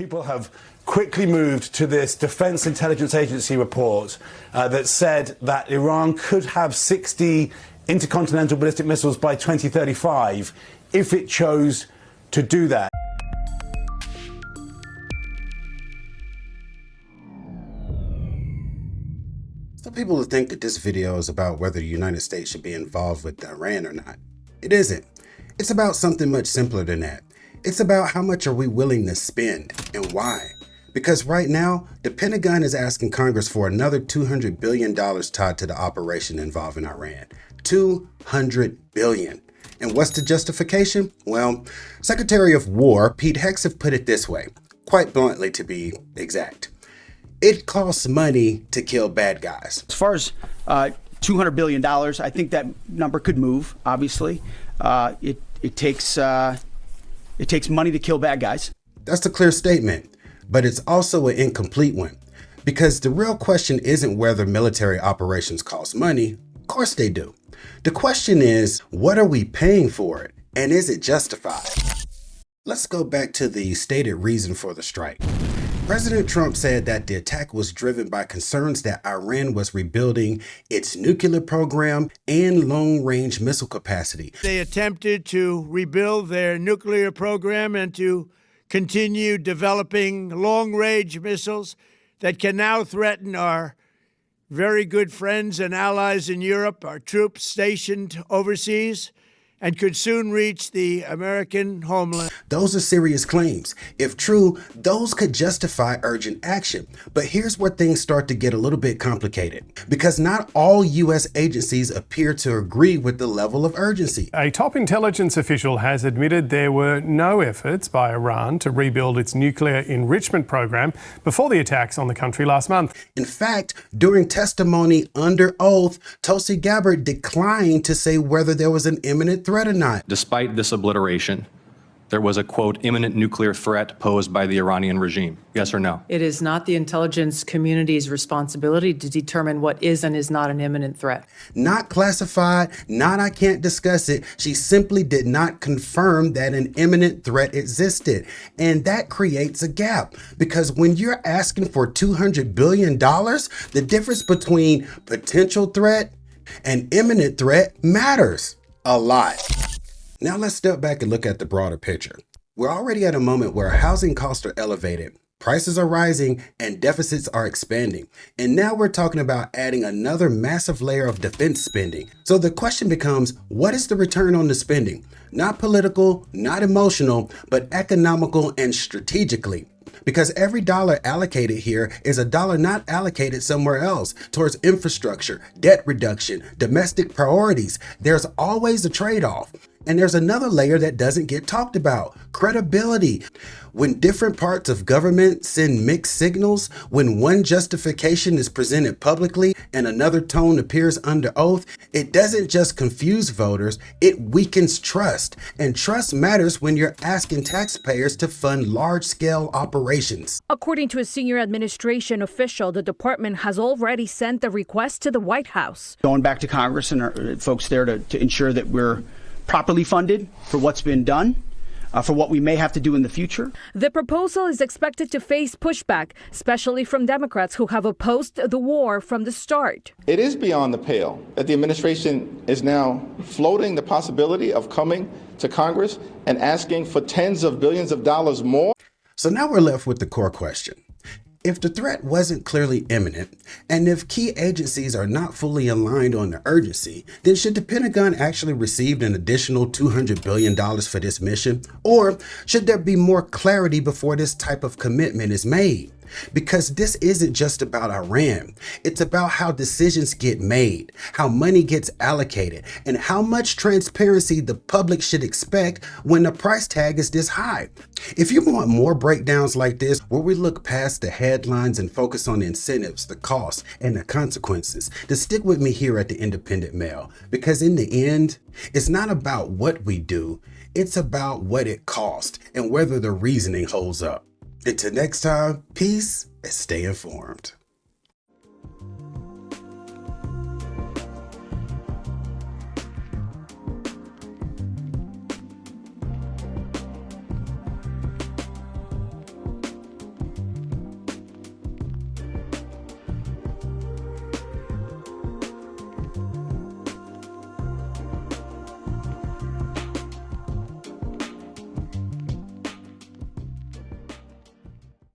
People have quickly moved to this Defense Intelligence Agency report that said that Iran could have 60 intercontinental ballistic missiles by 2035 if it chose to do that. Some people think that this video is about whether the United States should be involved with Iran or not. It isn't. It's about something much simpler than that. It's about how much are we willing to spend and why. Because right now, the Pentagon is asking Congress for another $200 billion tied to the operation involving Iran. $200 billion. And what's the justification? Well, Secretary of War Pete Hegseth put it this way, quite bluntly to be exact. It costs money to kill bad guys. As far as $200 billion, I think that number could move, obviously. It takes money to kill bad guys. That's a clear statement, but it's also an incomplete one. Because the real question isn't whether military operations cost money. Of course they do. The question is, what are we paying for it? And is it justified? Let's go back to the stated reason for the strike. President Trump said that the attack was driven by concerns that Iran was rebuilding its nuclear program and long-range missile capacity. They attempted to rebuild their nuclear program and to continue developing long-range missiles that can now threaten our very good friends and allies in Europe, our troops stationed overseas, and could soon reach the American homeland. Those are serious claims. If true, those could justify urgent action. But here's where things start to get a little bit complicated, because not all U.S. agencies appear to agree with the level of urgency. A top intelligence official has admitted there were no efforts by Iran to rebuild its nuclear enrichment program before the attacks on the country last month. In fact, during testimony under oath, Tulsi Gabbard declined to say whether there was an imminent threat or not. Despite this obliteration, there was a, quote, imminent nuclear threat posed by the Iranian regime. Yes or no? It is not the intelligence community's responsibility to determine what is and is not an imminent threat. Not classified, not I can't discuss it. She simply did not confirm that an imminent threat existed. And that creates a gap, because when you're asking for $200 billion, the difference between potential threat and imminent threat matters a lot. Now let's step back and look at the broader picture. We're already at a moment where housing costs are elevated, prices are rising, and deficits are expanding. And now we're talking about adding another massive layer of defense spending. So the question becomes, what is the return on the spending? Not political, not emotional, but economical and strategically. Because every dollar allocated here is a dollar not allocated somewhere else towards infrastructure, debt reduction, domestic priorities. There's always a trade-off. And there's another layer that doesn't get talked about: credibility. When different parts of government send mixed signals, when one justification is presented publicly and another tone appears under oath, it doesn't just confuse voters, it weakens trust. And trust matters when you're asking taxpayers to fund large-scale operations. According to a senior administration official, the department has already sent the request to the White House. Going back to Congress and our folks there to ensure that we're properly funded for what's been done, for what we may have to do in the future. The proposal is expected to face pushback, especially from Democrats who have opposed the war from the start. It is beyond the pale that the administration is now floating the possibility of coming to Congress and asking for tens of billions of dollars more. So now we're left with the core question. If the threat wasn't clearly imminent, and if key agencies are not fully aligned on the urgency, then should the Pentagon actually receive an additional $200 billion for this mission? Or should there be more clarity before this type of commitment is made? Because this isn't just about Iran. It's about how decisions get made, how money gets allocated, and how much transparency the public should expect when the price tag is this high. If you want more breakdowns like this, where we look past the headlines and focus on the incentives, the costs, and the consequences, then stick with me here at the Independent Mail. Because in the end, it's not about what we do, it's about what it costs and whether the reasoning holds up. Until next time, peace and stay informed.